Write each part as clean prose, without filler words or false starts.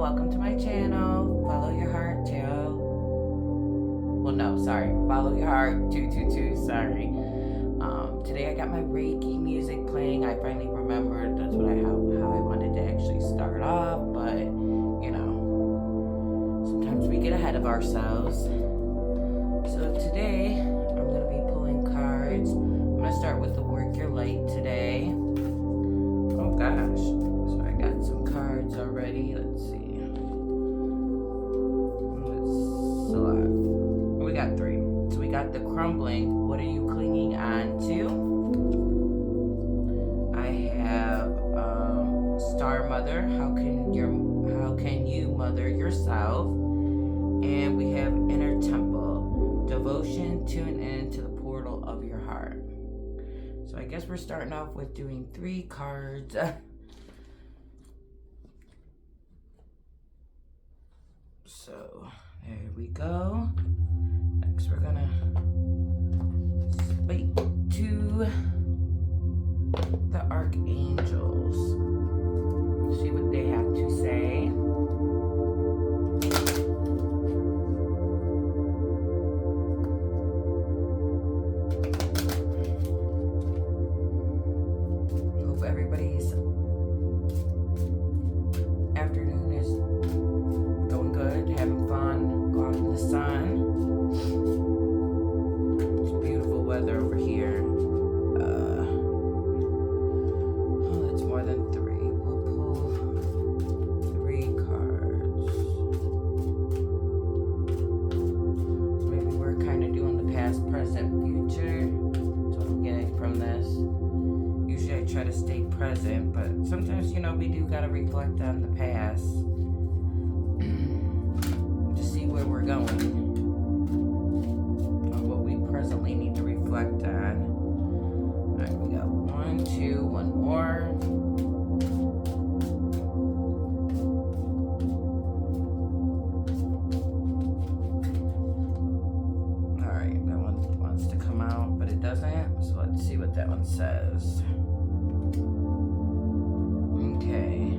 welcome to my channel. Follow your heart, Joe. Well, no, sorry. Follow your heart, 222, sorry. Today I got my Reiki music playing. I finally remembered that's how I wanted to actually start off, but, you know, sometimes we get ahead of ourselves. So today, I'm going to be pulling cards. I'm going to start with the Work Your Light today. Oh, gosh. So I got some cards already. Let's see. It's a lot. We got 3. So we got the Crumbling. What are you clinging on to? I have Star Mother. How can you mother yourself? And we have Inner Temple. Devotion. Tune in to the portal of your heart. So I guess we're starting off with doing 3 cards. So there we go. Next we're gonna speak to the archangels. See what they have to say. Hope everybody's afternoon is going good, having fun, go out in the sun. It's beautiful weather over here. Oh, that's more than 3. We'll pull 3 cards. Maybe we're kind of doing the past, present, future. That's what I'm getting from this. Usually I try to stay present, but sometimes, you know, we do gotta reflect on the past. Where we're going, or what we presently need to reflect on. Alright, we got 1, 2, 1 more. Alright, that one wants to come out, but it doesn't. So let's see what that one says. Okay.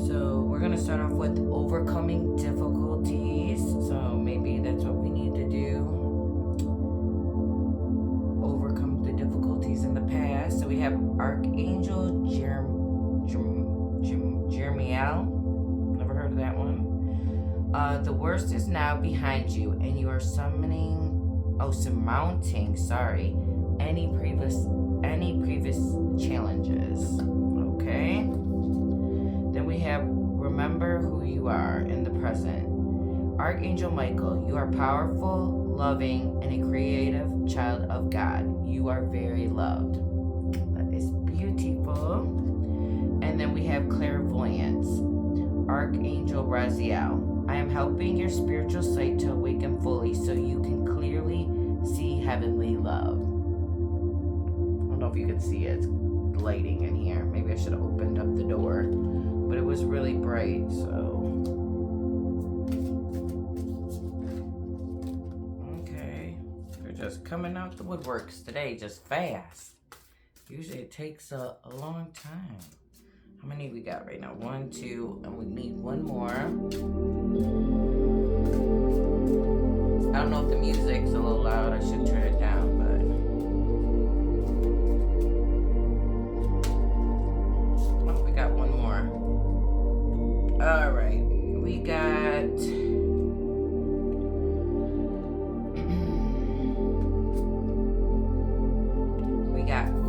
So we're going to start off with overcoming difficulties. So maybe that's what we need to do. Overcome the difficulties in the past. So we have Archangel Jeremiel. Never heard of that one. The worst is now behind you, and you are surmounting, any previous challenges. Okay. Then we have remember who you are in the present. Archangel Michael, you are powerful, loving, and a creative child of God. You are very loved. That is beautiful. And then we have clairvoyance. Archangel Raziel, I am helping your spiritual sight to awaken fully so you can clearly see heavenly love. I don't know if you can see it. It's lighting in here. Maybe I should have opened up the door. But it was really bright, so. Okay. They're just coming out the woodworks today, just fast. Usually it takes a long time. How many we got right now? 1, 2, and we need 1 more. I don't know if the music's a little loud. I should turn it down, but. Oh, we got 1 more. All right, we got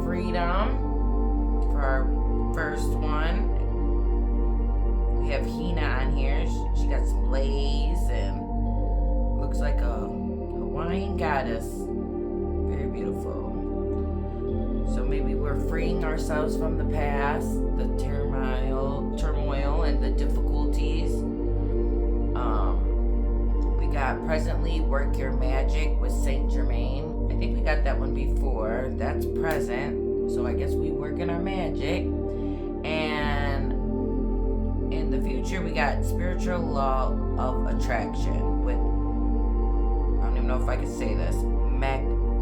freedom for our first one. We have Hina on here. She got some lace and looks like a Hawaiian goddess. Very beautiful. So maybe we're freeing ourselves from the past, the turmoil and the difficulties. We got presently work your magic with Saint Germain. I think we got that one before. That's present. So I guess we working our magic. And in the future we got spiritual law of attraction with, I don't even know if I can say this, Melchizedek.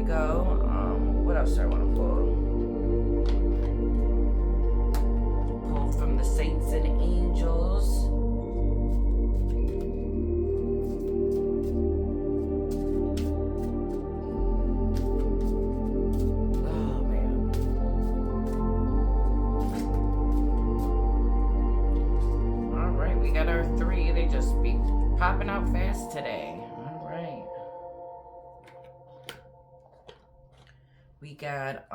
go. What else do I want to pull? Pull from the saints and angels. Oh man. All right, we got our 3. They just be popping out fast today. We got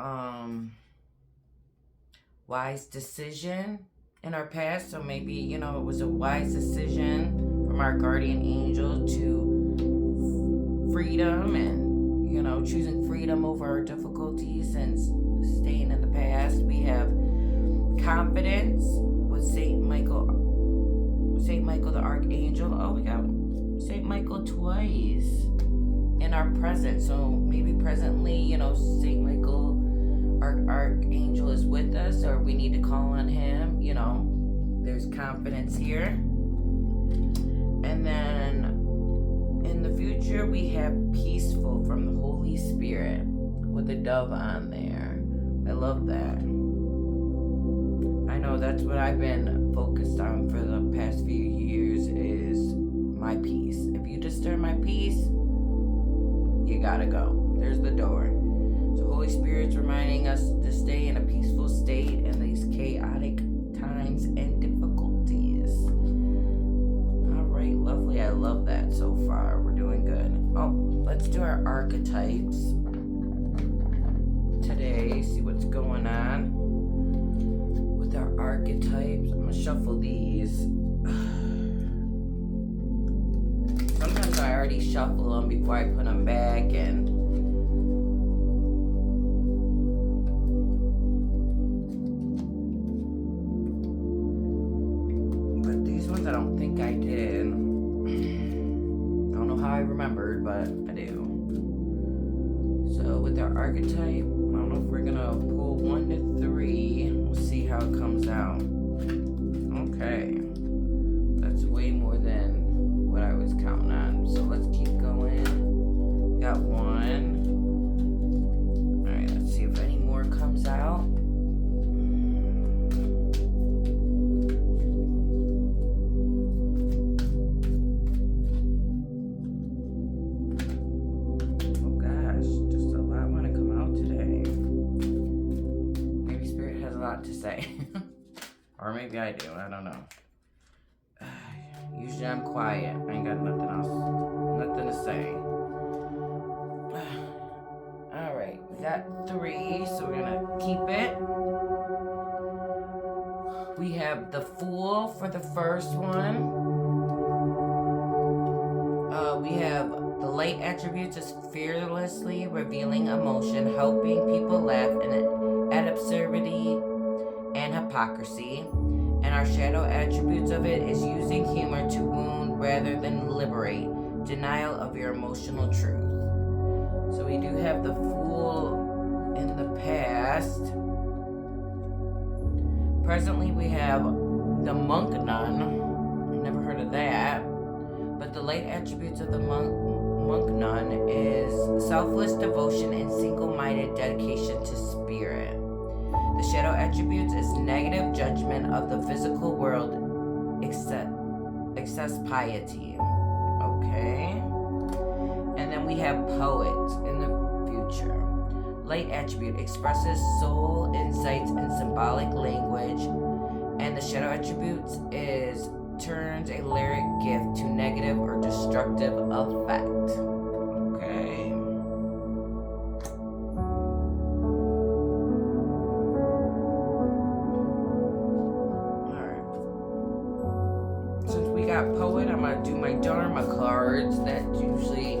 wise decision in our past, so maybe it was a wise decision from our guardian angel to freedom and choosing freedom over our difficulties and staying in the past. We have confidence with Saint Michael the archangel. Oh, we got Saint Michael twice in our present, so maybe presently Saint Michael, our archangel, is with us, or we need to call on him. There's confidence here. And then in the future we have peaceful from the Holy Spirit with a dove on there. I love that. I know that's what I've been focused on for the past few years, is my peace. If you disturb my peace, you gotta go. There's the door. So Holy Spirit's reminding us to stay in a peaceful state in these chaotic times and difficulties. All right, lovely. I love that so far. We're doing good. Oh, let's do our archetypes today. See what's going on with our archetypes. I'm gonna shuffle these. Sometimes I already shuffle them before I put them back, and but these ones I don't think I did. I don't know how I remembered, but I do. So with our archetype, I don't know if we're gonna pull 1 to 3. We'll see how it comes out. Okay, that's way more than what I was counting on. So let's keep going. Got 1. All right, let's see if any more comes out. Oh gosh, just a lot want to come out today. Maybe Spirit has a lot to say. Or maybe I do, I don't know. Usually I'm quiet. I ain't got nothing to say. Alright, we got 3, so we're gonna keep it. We have the Fool for the first one. We have the light attributes is fearlessly revealing emotion, helping people laugh at absurdity and hypocrisy. And our shadow attributes of it is using humor to wound rather than liberate, denial of your emotional truth. So we do have the Fool in the past. Presently we have the Monk Nun. Never heard of that. But the light attributes of the monk nun is selfless devotion and single-minded dedication to spirit. The shadow attributes is negative judgment of the physical world, excess piety. Okay. And then we have poet in the future. Light attribute expresses soul insights in symbolic language. And the shadow attributes is turns a lyric gift to negative or destructive effect. Okay. Poet, I'm gonna do my Dharma cards. That usually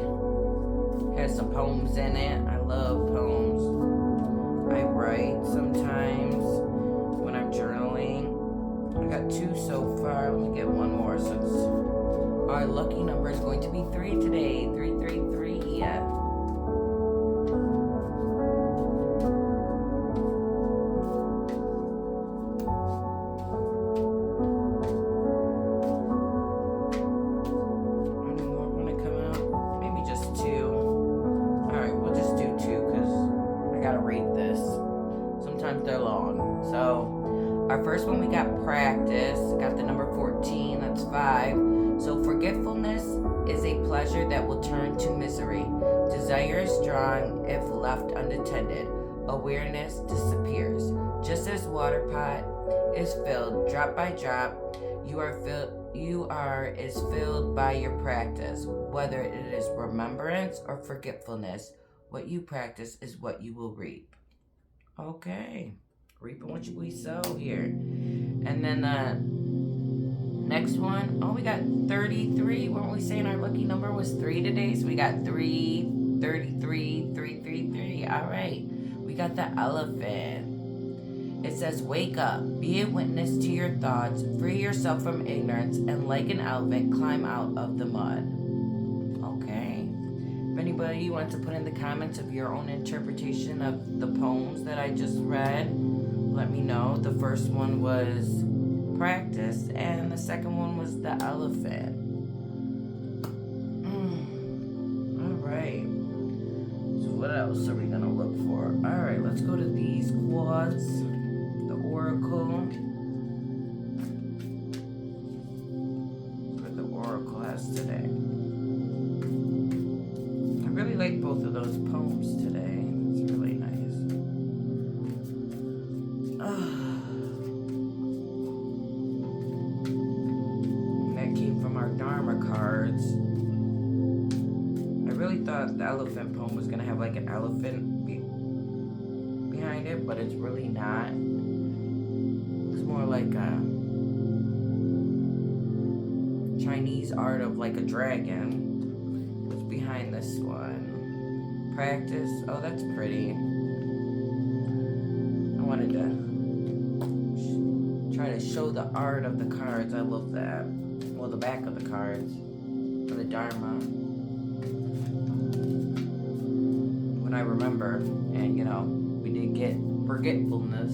has some poems in it. I love poems. I write sometimes when I'm journaling. I got 2 so far. Let me get 1 more since our lucky number is going to be 3 today. 333. Yeah. Two. Alright, we'll just do 2 5. So forgetfulness is a pleasure that will turn to misery. Desire is strong if left unattended. Awareness disappears. Just as water pot is filled drop by drop, you is filled by your practice. Whether it is remembrance or forgetfulness, what you practice is what you will reap. Okay. Reaping what we sow here. And then next one, we got 33. Weren't we saying our lucky number was 3 today? So we got 3, 33, 333. All right. We got the elephant. It says, wake up, be a witness to your thoughts, free yourself from ignorance, and like an elephant, climb out of the mud. Okay. If anybody wants to put in the comments of your own interpretation of the poems that I just read, let me know. The first one was practice, and the second one was the elephant. All right. So what else are we going to look for? All right, let's go to these quads. The oracle. What the oracle has today. I really like both of those poems today. It's really nice. That came from our Dharma cards. I really thought the elephant poem was going to have like an elephant behind it, but it's really not. It's more like a Chinese art of like a dragon. What's behind this one? Practice. Oh, that's pretty. I wanted to try to show the art of the cards. I love that. Well, the back of the cards for the Dharma. When I remember, and we did get forgetfulness.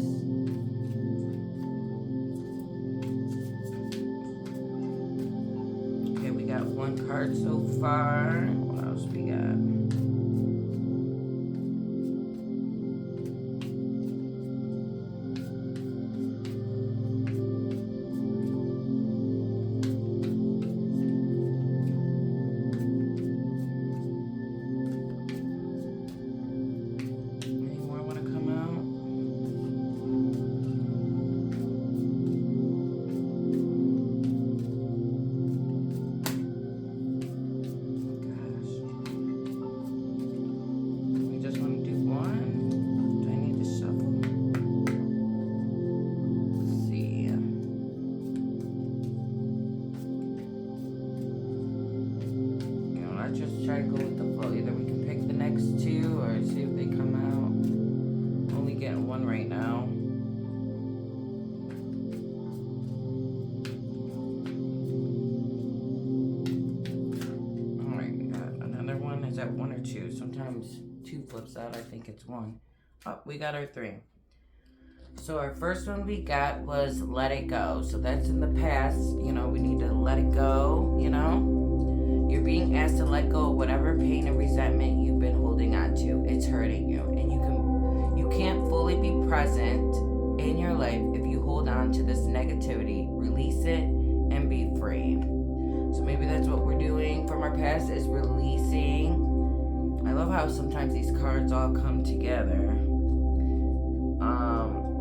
Okay, we got one card so far. What else we got? Try to go with the flow. Either we can pick the next two or see if they come out. Only getting one right now. Alright, we got another one. Is that one or two? Sometimes two flips out. I think it's one. Oh, we got our 3. So our first one we got was let it go. So that's in the past. We need to let it go, You're being asked to let go of whatever pain and resentment you've been holding on to. It's hurting you. And you can't fully be present in your life if you hold on to this negativity. Release it and be free. So maybe that's what we're doing from our past, is releasing. I love how sometimes these cards all come together.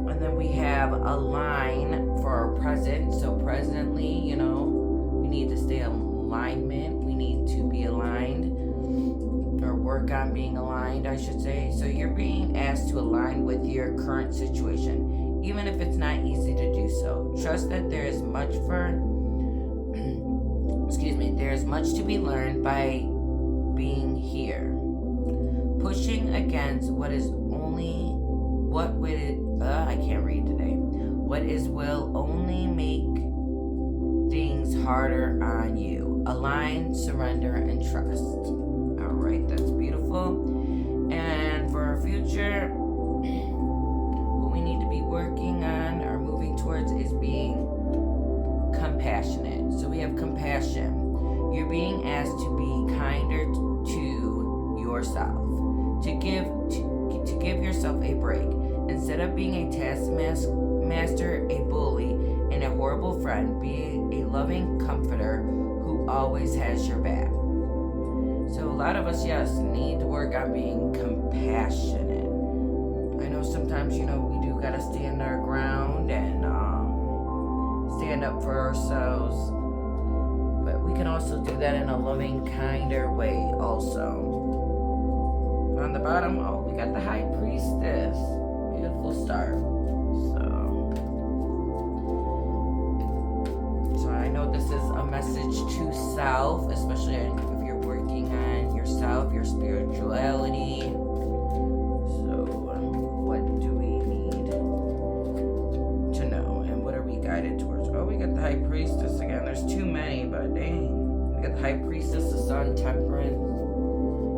And then we have a line for our present. So presently, we need to stay in alignment. We need to be aligned, or work on being aligned, I should say. So you're being asked to align with your current situation, even if it's not easy to do so. Trust that there is much there is much to be learned by being here. Pushing against what will only make things harder on you. Align, surrender, and trust. All right, that's beautiful. And for our future, what we need to be working on or moving towards is being compassionate. So we have compassion. You're being asked to be kinder to yourself, to give yourself a break. Instead of being a taskmaster, a bully, and a horrible friend, be a loving comforter who always has your back. So a lot of us, yes, need to work on being compassionate. I know sometimes, we do gotta stand our ground and stand up for ourselves. But we can also do that in a loving, kinder way also. On the bottom, we got the High Priestess. Beautiful start. So I know this is a message to self, especially if you're working on yourself, your spirituality. So what do we need to know, and what are we guided towards? We got the High Priestess again. There's too many, but dang. We got the High Priestess, the Sun, Temperance.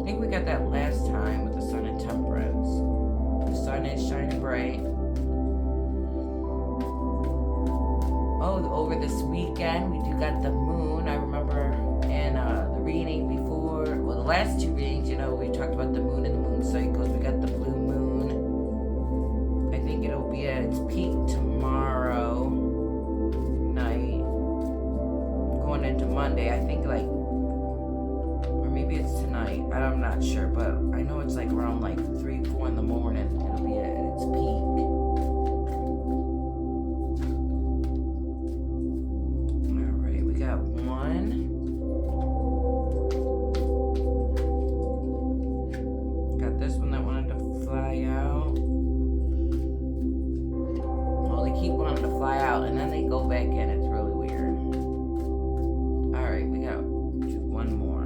I think we got that last time with the Sun and Temperance. The sun is shining bright. Over this weekend, we do got the moon. I remember in the reading before, the last two readings, we talked about the moon and the moon cycles. We got the blue moon. I think it'll be at its peak tomorrow night, going into Monday. I think or maybe it's tonight. I'm not sure, but I know it's around 3, 4 in the morning. It'll be at its peak. Alright, we got one. Got this one that wanted to fly out. Well, they keep wanting to fly out and then they go back in. It's really weird. Alright, we got one more.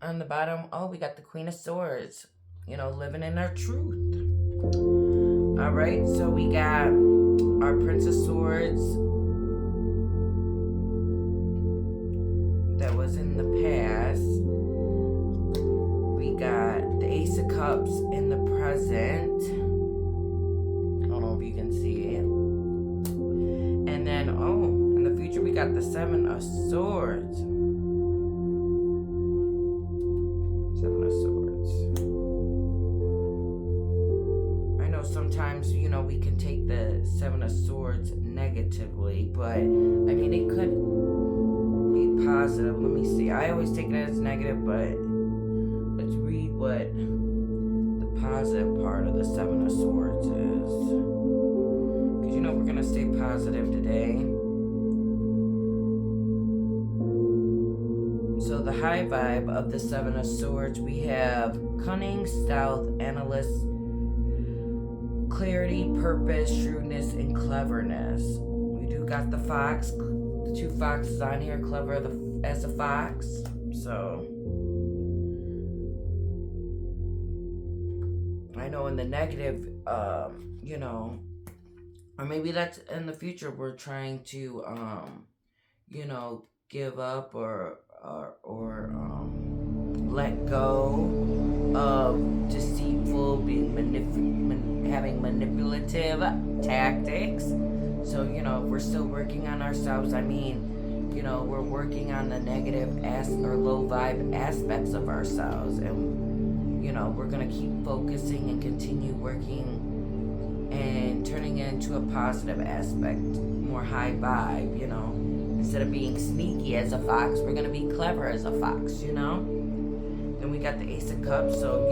On the bottom, we got the Queen of Swords, living in our truth. All right, so we got our Prince of Swords that was in the past. We got the Ace of Cups in the present. I don't know if you can see it. And then, in the future, we got the Seven of Swords. Sometimes, we can take the Seven of Swords negatively, but, it could be positive. Let me see. I always take it as negative, but let's read what the positive part of the Seven of Swords is. Because, we're going to stay positive today. So, the high vibe of the Seven of Swords, we have cunning, stealth, analyst, clarity, purpose, shrewdness, and cleverness. We do got the fox, the two foxes on here, clever as a fox. So I know in the negative, or maybe that's in the future we're trying to, give up or let go of deceitful, having manipulative tactics. So, we're still working on ourselves. We're working on the negative or low vibe aspects of ourselves. And, we're going to keep focusing and continue working and turning it into a positive aspect, more high vibe, Instead of being sneaky as a fox, we're going to be clever as a fox, Then we got the Ace of Cups, so,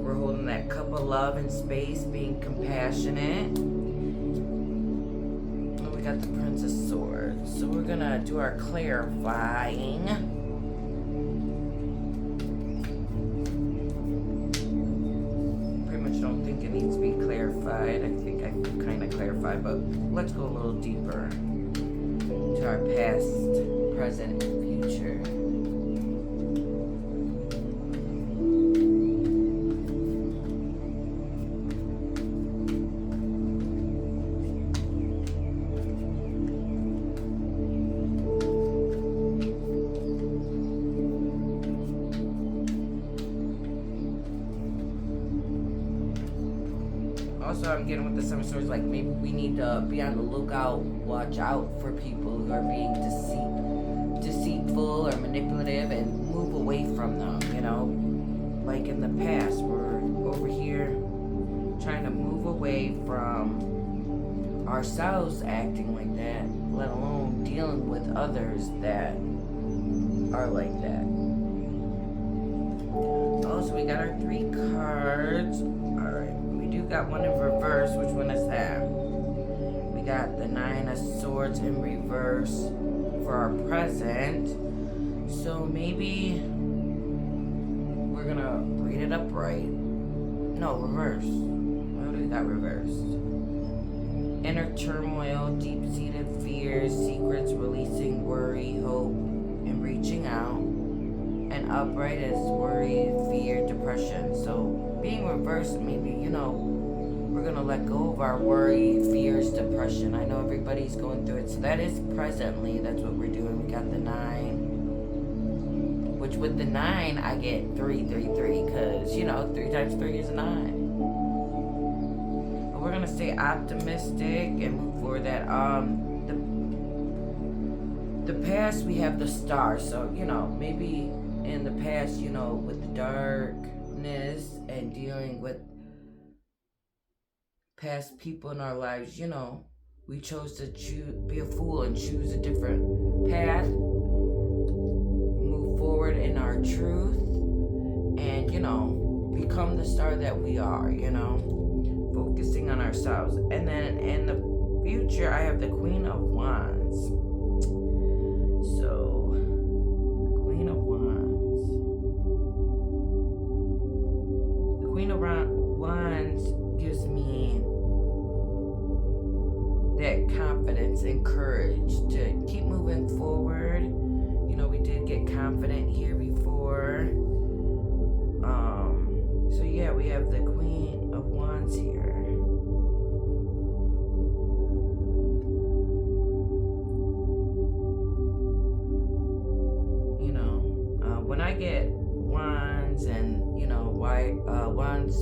we're holding that cup of love and space, being compassionate. And we got the Prince of Swords. So we're going to do our clarifying. Pretty much don't think it needs to be clarified. I think I kind of clarified, but let's go a little deeper to our past, present, and future. Also, I'm getting with the Seven of Swords, maybe we need to be on the lookout, watch out for people who are being deceitful or manipulative and move away from them, you know? Like in the past, we're over here trying to move away from ourselves acting like that, let alone dealing with others that are like that. Also, we got our 3 cards. Alright, we do got one in reverse. Which one is that? We got the 9 of Swords in reverse for our present. So maybe we're gonna read it upright. No, reverse. What do we got reversed? Inner turmoil, deep-seated fears, secrets, releasing worry, hope, and reaching out. And upright is worry, fear, depression. So being reversed, maybe, you know, we're going to let go of our worry, fears, depression. I know everybody's going through it. So that is presently, that's what we're doing. We got the 9. Which with the 9, I get 333. Because, you know, 3 times 3 is 9. But we're going to stay optimistic and move forward. That, the past, we have the star. So, you know, maybe in the past, you know, with the darkness and dealing with past people in our lives, you know, we chose to be a fool and choose a different path, move forward in our truth, and, you know, become the star that we are, you know, focusing on ourselves. And then in the future, I have the Queen of Wands. So, Queen of Wands. The Queen of Wands gives me that confidence and courage to keep moving forward. You know, we did get confident here before. So yeah, we have the Queen of Wands here. You know, when I get wands, and you know, wands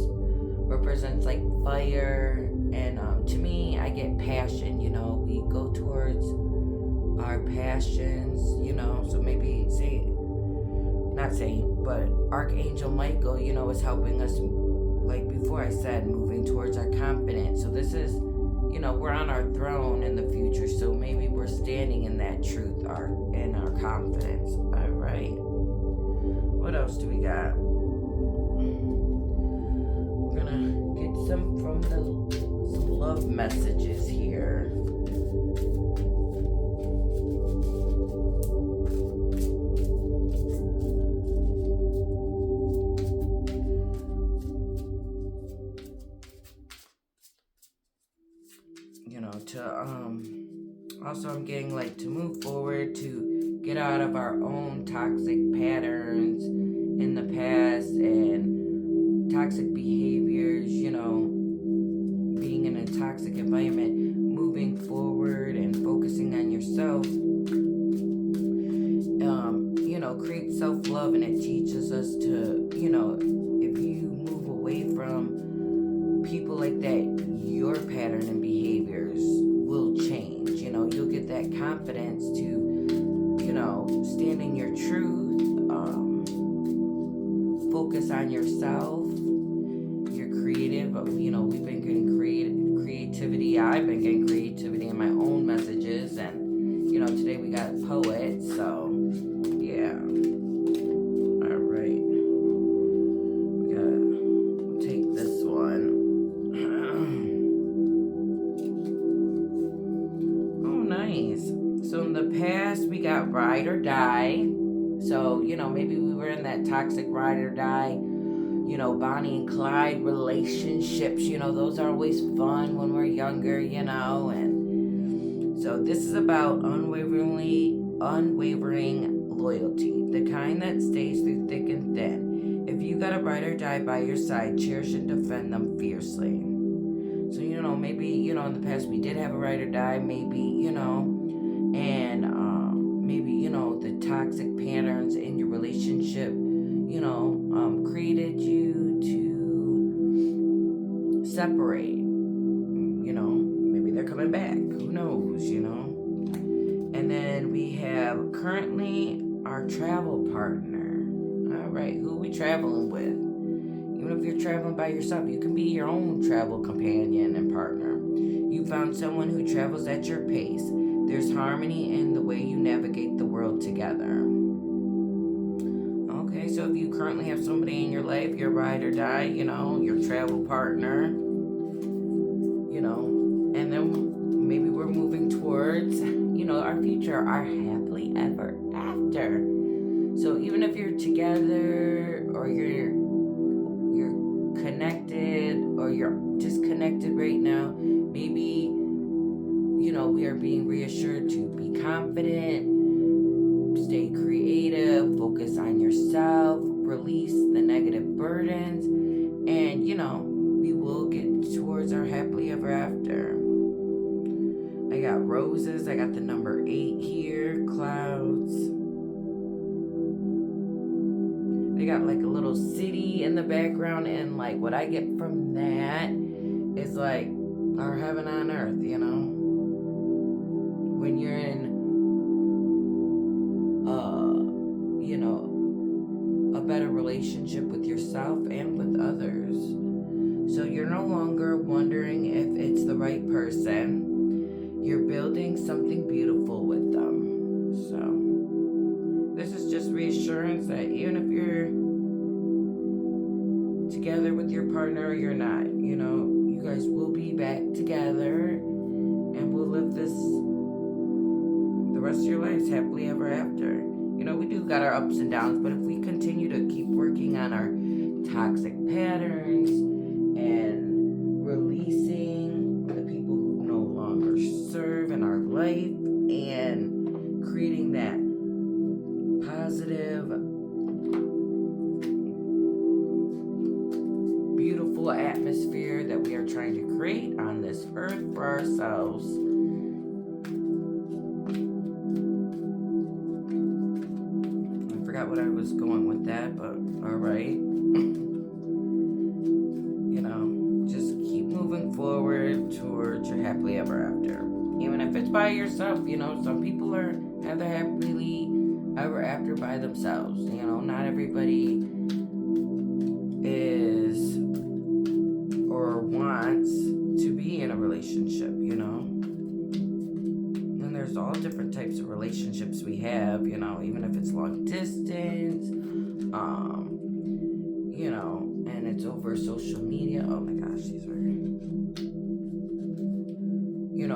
represents like fire, and to me, I get passion. You know, we go towards our passions, you know. So maybe but Archangel Michael, you know, is helping us, like before I said, moving towards our confidence. So this is, you know, we're on our throne in the future, so maybe we're standing in that truth, in our confidence. All right. What else do we got? We're gonna get some love messages here. You know, also I'm getting like to move forward, to get out of our own toxic patterns in the past and toxic behaviors, you know, being in a toxic environment, moving forward and focusing on yourself, you know, create self-love. And it teaches us to, you know, if you move away from people like that, your pattern and behaviors will change. You know, you'll get that confidence to, you know, stand in your truth, focus on yourself. You're creative. You know, we've been getting creativity. I've been getting creativity in my own messages, and you know, today we got poet. So yeah. All right. We'll take this one. Oh, nice. So in the past, we got ride or die. So, you know, maybe we were in that toxic ride or die, you know, Bonnie and Clyde relationships. You know, those are always fun when we're younger, you know. And so this is about unwavering loyalty, the kind that stays through thick and thin. If you got a ride or die by your side, cherish and defend them fiercely. So, you know, maybe, you know, in the past we did have a ride or die, maybe, you know, and maybe, you know, the toxic patterns in your relationship, you know, created you to separate. You know, maybe they're coming back. Who knows, you know? And then we have currently our travel partner. right, who are we traveling with? Even if you're traveling by yourself, you can be your own travel companion and partner. You found someone who travels at your pace. There's harmony in the way you navigate the world together. Okay, so if you currently have somebody in your life, your ride or die, your travel partner, and then maybe we're moving towards, our future, our happily ever after. So even if you're together or you're connected or you're disconnected right now, maybe, we are being reassured to be confident, stay creative, focus on yourself, release the negative burdens, and, we will get towards our happily ever after. I got roses. I got the number 8 here. Clouds. They got like a little city in the background, and like what I get from that is like our heaven on earth, when you're in a better relationship with yourself and with others. So you're no longer wondering if it's the right person. You're building something beautiful with them. So this is just reassurance that even if you're together with your partner or you're not, you guys will be back together and will live the rest of your lives happily ever after. We do got our ups and downs, but if we continue to keep working on our toxic patterns and releasing the people who no longer serve in our life and creating that positive, beautiful atmosphere that we are trying to create on this earth for ourselves. I forgot what I was going with that, but all right. Just keep moving forward towards your happily ever after. Even if it's by yourself, some people have their happily ever after by themselves. Not everybody is or wants to be in a relationship, And there's all different types of relationships we have, even if it's long distance, and it's over social media. Oh my gosh, these are,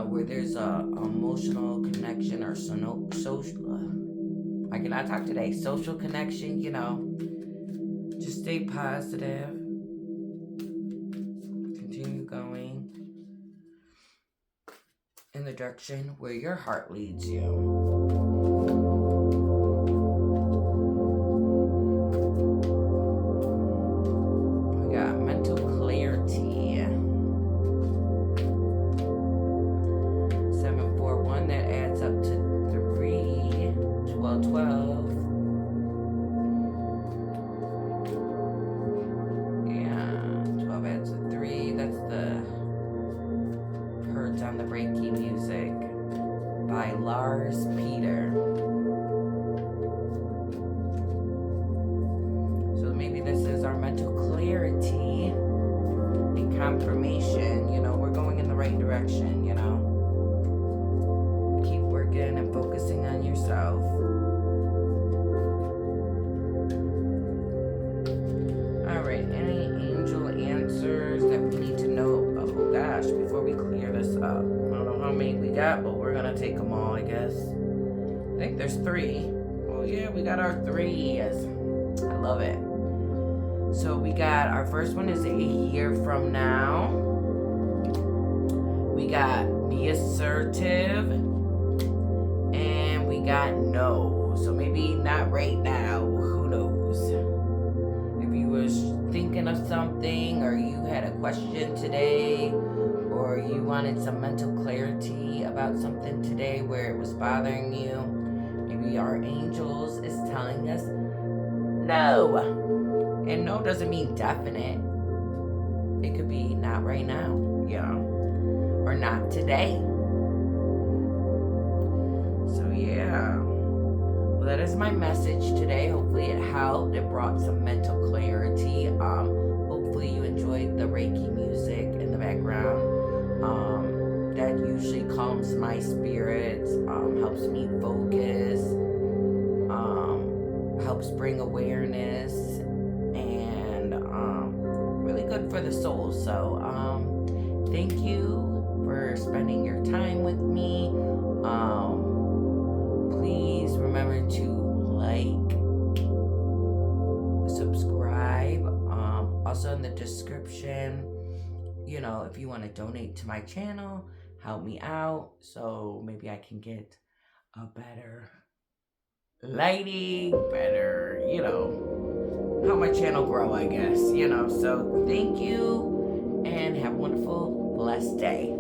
where there's a emotional connection or social, I cannot talk today, social connection, just stay positive, continue going in the direction where your heart leads you. We got mental clarity. 741, that adds up to 3, 12, 12. Yeah, 12 adds to 3. That's the Hurts on the Reiki music by Lars Peter. So maybe this is our mental clarity and confirmation, we're going in the right direction, Keep working and focusing on yourself. Alright, any angel answers that we need to know? Oh gosh, before we clear this up. I don't know how many we got, but we're gonna take them all, I guess. I think there's 3. Oh yeah, we got our 3s. I love it. So we got, our first one is a year from now. We got be assertive. And we got no. So maybe not right now. Who knows? If you was thinking of something, or you had a question today, or you wanted some mental clarity about something today where it was bothering you, maybe our angels is telling us no. And no doesn't mean definite. It could be not right now, or not today. So yeah, that is my message today. Hopefully it helped. It brought some mental clarity. Hopefully you enjoyed the Reiki music in the background. That usually calms my spirits, helps me focus, helps bring awareness, and really good for the soul. So thank you for spending your time with me. Please remember to like, subscribe. Also in the description, you know, if you want to donate to my channel, help me out so maybe I can get a better lighting, better, you know, help my channel grow, I guess, you know. So thank you and have a wonderful, blessed day.